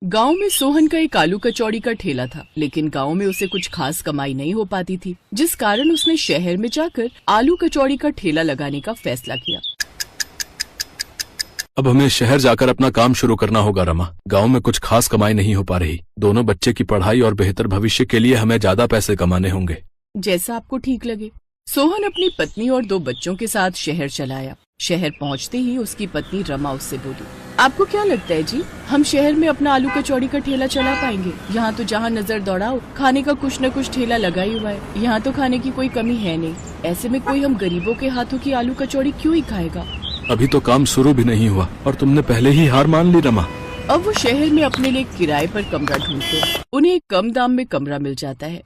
गांव में सोहन का एक आलू कचौड़ी का ठेला था, लेकिन गांव में उसे कुछ खास कमाई नहीं हो पाती थी, जिस कारण उसने शहर में जाकर आलू कचौड़ी का ठेला लगाने का फैसला किया। अब हमें शहर जाकर अपना काम शुरू करना होगा रमा। गांव में कुछ खास कमाई नहीं हो पा रही। दोनों बच्चे की पढ़ाई और बेहतर भविष्य के लिए हमें ज्यादा पैसे कमाने होंगे। जैसा आपको ठीक लगे। सोहन अपनी पत्नी और 2 बच्चों के साथ शहर चला आया। शहर पहुंचते ही उसकी पत्नी रमा उससे बोली, आपको क्या लगता है जी, हम शहर में अपना आलू कचौड़ी का ठेला चला पाएंगे? यहाँ तो जहाँ नजर दौड़ाओ खाने का कुछ न कुछ ठेला लगा ही हुआ है। यहाँ तो खाने की कोई कमी है नहीं। ऐसे में कोई हम गरीबों के हाथों की आलू कचौड़ी क्यों ही खाएगा? अभी तो काम शुरू भी नहीं हुआ और तुमने पहले ही हार मान ली रमा। अब वो शहर में अपने लिए किराए पर कमरा ढूंढते हैं। उन्हें एक कम दाम में कमरा मिल जाता है।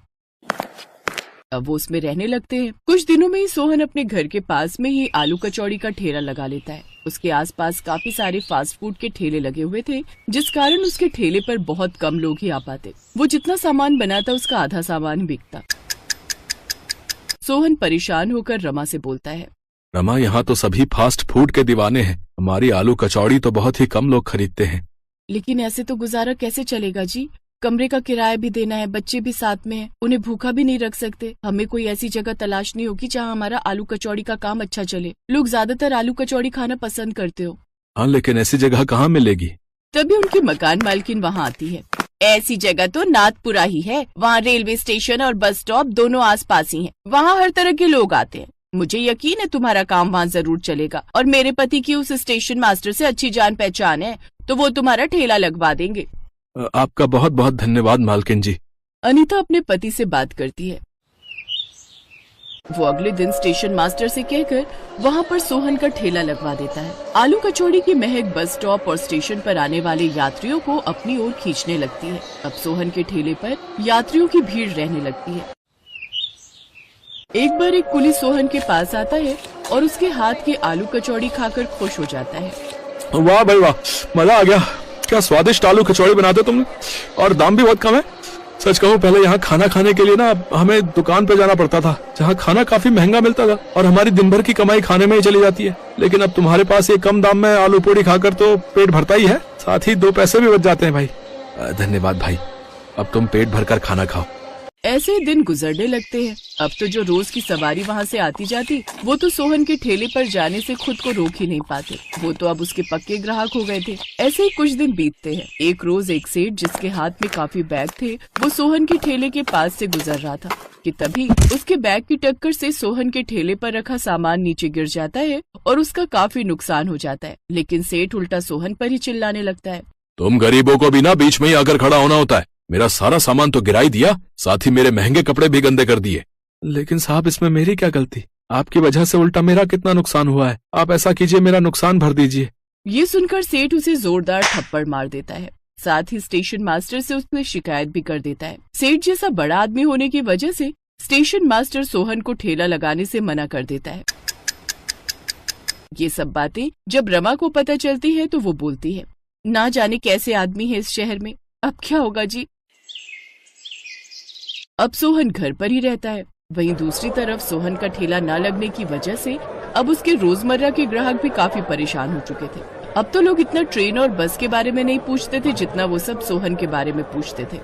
अब वो उसमें रहने लगते हैं। कुछ दिनों में ही सोहन अपने घर के पास में ही आलू कचौड़ी का ठेला लगा लेता है। उसके आसपास काफी सारे फास्ट फूड के ठेले लगे हुए थे, जिस कारण उसके ठेले पर बहुत कम लोग ही आ पाते। वो जितना सामान बनाता उसका आधा सामान बिकता। सोहन परेशान होकर रमा से बोलता है, रमा, यहाँ तो सभी फास्ट फूड के दीवाने हैं। हमारी आलू कचौड़ी तो बहुत ही कम लोग खरीदते हैं। लेकिन ऐसे तो गुजारा कैसे चलेगा जी? कमरे का किराया भी देना है, बच्चे भी साथ में हैं, उन्हें भूखा भी नहीं रख सकते। हमें कोई ऐसी जगह तलाशनी होगी जहाँ हमारा आलू कचौड़ी का काम अच्छा चले। लोग ज्यादातर आलू कचौड़ी खाना पसंद करते हो। हाँ, लेकिन ऐसी जगह कहाँ मिलेगी? तभी उनकी मकान मालकिन वहाँ आती है। ऐसी जगह तो नाथपुरा ही है। वहाँ रेलवे स्टेशन और बस स्टॉप दोनों आसपास ही हैं। वहाँ हर तरह के लोग आते हैं। मुझे यकीन है तुम्हारा काम वहाँ जरूर चलेगा, और मेरे पति की उस स्टेशन मास्टर से अच्छी जान पहचान है, तो वो तुम्हारा ठेला लगवा देंगे। आपका बहुत बहुत धन्यवाद मालकिन जी। अनीता अपने पति से बात करती है। वो अगले दिन स्टेशन मास्टर से कहकर वहाँ पर सोहन का ठेला लगवा देता है। आलू कचौड़ी की महक बस स्टॉप और स्टेशन पर आने वाले यात्रियों को अपनी ओर खींचने लगती है। अब सोहन के ठेले पर यात्रियों की भीड़ रहने लगती है। एक बार एक कुली सोहन के पास आता है और उसके हाथ के आलू कचौड़ी खाकर खुश हो जाता है। वाह भाई वाह, मजा आ गया। क्या स्वादिष्ट आलू कचौड़ी बनाते हो तुम, और दाम भी बहुत कम है। सच कहूँ, पहले यहाँ खाना खाने के लिए ना हमें दुकान पे जाना पड़ता था, जहाँ खाना काफी महंगा मिलता था और हमारी दिन भर की कमाई खाने में ही चली जाती है। लेकिन अब तुम्हारे पास ये कम दाम में आलू पूड़ी खाकर तो पेट भरता ही है, साथ ही 2 पैसे भी बच जाते हैं भाई। धन्यवाद भाई, अब तुम पेट भरकर खाना खाओ। ऐसे ही दिन गुजरने लगते हैं। अब तो जो रोज की सवारी वहाँ से आती जाती, वो तो सोहन के ठेले पर जाने से खुद को रोक ही नहीं पाते। वो तो अब उसके पक्के ग्राहक हो गए थे। ऐसे ही कुछ दिन बीतते हैं। एक रोज एक सेठ जिसके हाथ में काफी बैग थे, वो सोहन के ठेले के पास से गुजर रहा था कि तभी उसके बैग की टक्कर से सोहन के ठेले पर रखा सामान नीचे गिर जाता है और उसका काफी नुकसान हो जाता है। लेकिन सेठ उल्टा सोहन पर ही चिल्लाने लगता है, तुम गरीबों को भी ना बीच में ही आकर खड़ा होना होता है। मेरा सारा सामान तो गिरा ही दिया, साथ ही मेरे महंगे कपड़े भी गंदे कर दिए। लेकिन साहब, इसमें मेरी क्या गलती? आपकी वजह से उल्टा मेरा कितना नुकसान हुआ है। आप ऐसा कीजिए, मेरा नुकसान भर दीजिए। ये सुनकर सेठ उसे जोरदार थप्पड़ मार देता है। साथ ही स्टेशन मास्टर से उसने शिकायत भी कर देता है। सेठ जैसा बड़ा आदमी होने की वजह से स्टेशन मास्टर सोहन को ठेला लगाने से मना कर देता है। ये सब बातें जब रमा को पता चलती है तो वो बोलती है, ना जाने कैसे आदमी है इस शहर में, अब क्या होगा जी। अब सोहन घर पर ही रहता है। वहीं दूसरी तरफ सोहन का ठेला न लगने की वजह से अब उसके रोजमर्रा के ग्राहक भी काफी परेशान हो चुके थे। अब तो लोग इतना ट्रेन और बस के बारे में नहीं पूछते थे जितना वो सब सोहन के बारे में पूछते थे।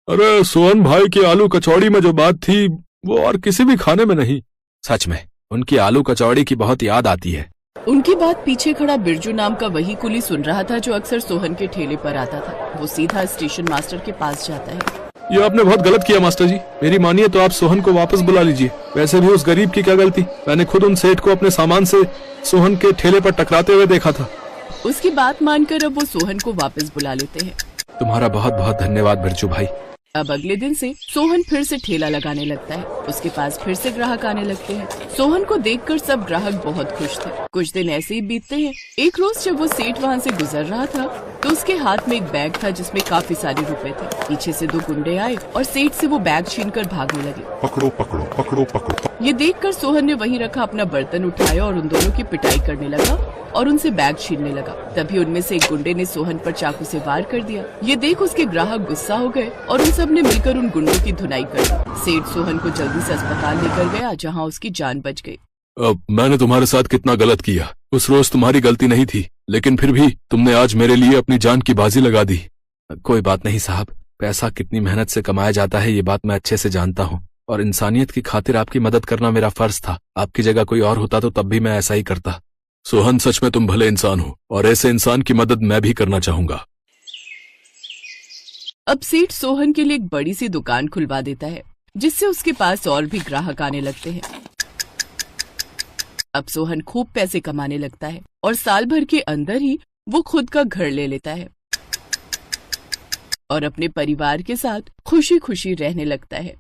अरे सोहन भाई की आलू कचौड़ी में जो बात थी वो और किसी भी खाने में नहीं। सच में उनकी आलू कचौड़ी की बहुत याद आती है। उनकी बात पीछे खड़ा बिरजू नाम का वही कुली सुन रहा था जो अक्सर सोहन के ठेले पर आता था। वो सीधा स्टेशन मास्टर के पास जाता है। ये आपने बहुत गलत किया मास्टर जी। मेरी मानिए तो आप सोहन को वापस बुला लीजिए। वैसे भी उस गरीब की क्या गलती? मैंने खुद उन सेठ को अपने सामान से सोहन के ठेले पर टकराते हुए देखा था। उसकी बात मानकर अब वो सोहन को वापस बुला लेते हैं। तुम्हारा बहुत बहुत धन्यवाद बिरजू भाई। अब अगले दिन से सोहन फिर से ठेला लगाने लगता है। उसके पास फिर से ग्राहक आने लगते हैं। सोहन को देखकर सब ग्राहक बहुत खुश थे। कुछ दिन ऐसे ही बीतते हैं। एक रोज जब वो सेठ वहाँ से गुजर रहा था तो उसके हाथ में एक बैग था जिसमें काफी सारे रुपए थे। पीछे से 2 गुंडे आए और सेठ से वो बैग छीनकर भागने लगे। पकड़ो पकड़ो पकड़ो पकड़ो। ये देखकर सोहन ने वहीं रखा अपना बर्तन उठाया और उन दोनों की पिटाई करने लगा और उनसे बैग छीनने लगा। तभी उनमें से एक गुंडे ने सोहन पर चाकू से वार कर दिया। ये देख उसके ग्राहक गुस्सा हो गए और उन सब ने मिलकर उन गुंडों की धुनाई कर दी। सेठ सोहन को जल्दी से अस्पताल लेकर गया, जहां उसकी जान बच गई। मैंने तुम्हारे साथ कितना गलत किया। उस रोज तुम्हारी गलती नहीं थी, लेकिन फिर भी तुमने आज मेरे लिए अपनी जान की बाजी लगा दी। कोई बात नहीं साहब, पैसा कितनी मेहनत से कमाया जाता है ये बात मैं अच्छे से जानता हूँ, और इंसानियत की खातिर आपकी मदद करना मेरा फर्ज था। आपकी जगह कोई और होता तो तब भी मैं ऐसा ही करता। सोहन, सच में तुम भले इंसान हो, और ऐसे इंसान की मदद मैं भी करना चाहूंगा। अब सेठ सोहन के लिए एक बड़ी सी दुकान खुलवा देता है, जिससे उसके पास और भी ग्राहक आने लगते हैं। अब सोहन खूब पैसे कमाने लगता है और साल भर के अंदर ही वो खुद का घर ले लेता है और अपने परिवार के साथ खुशी खुशी रहने लगता है।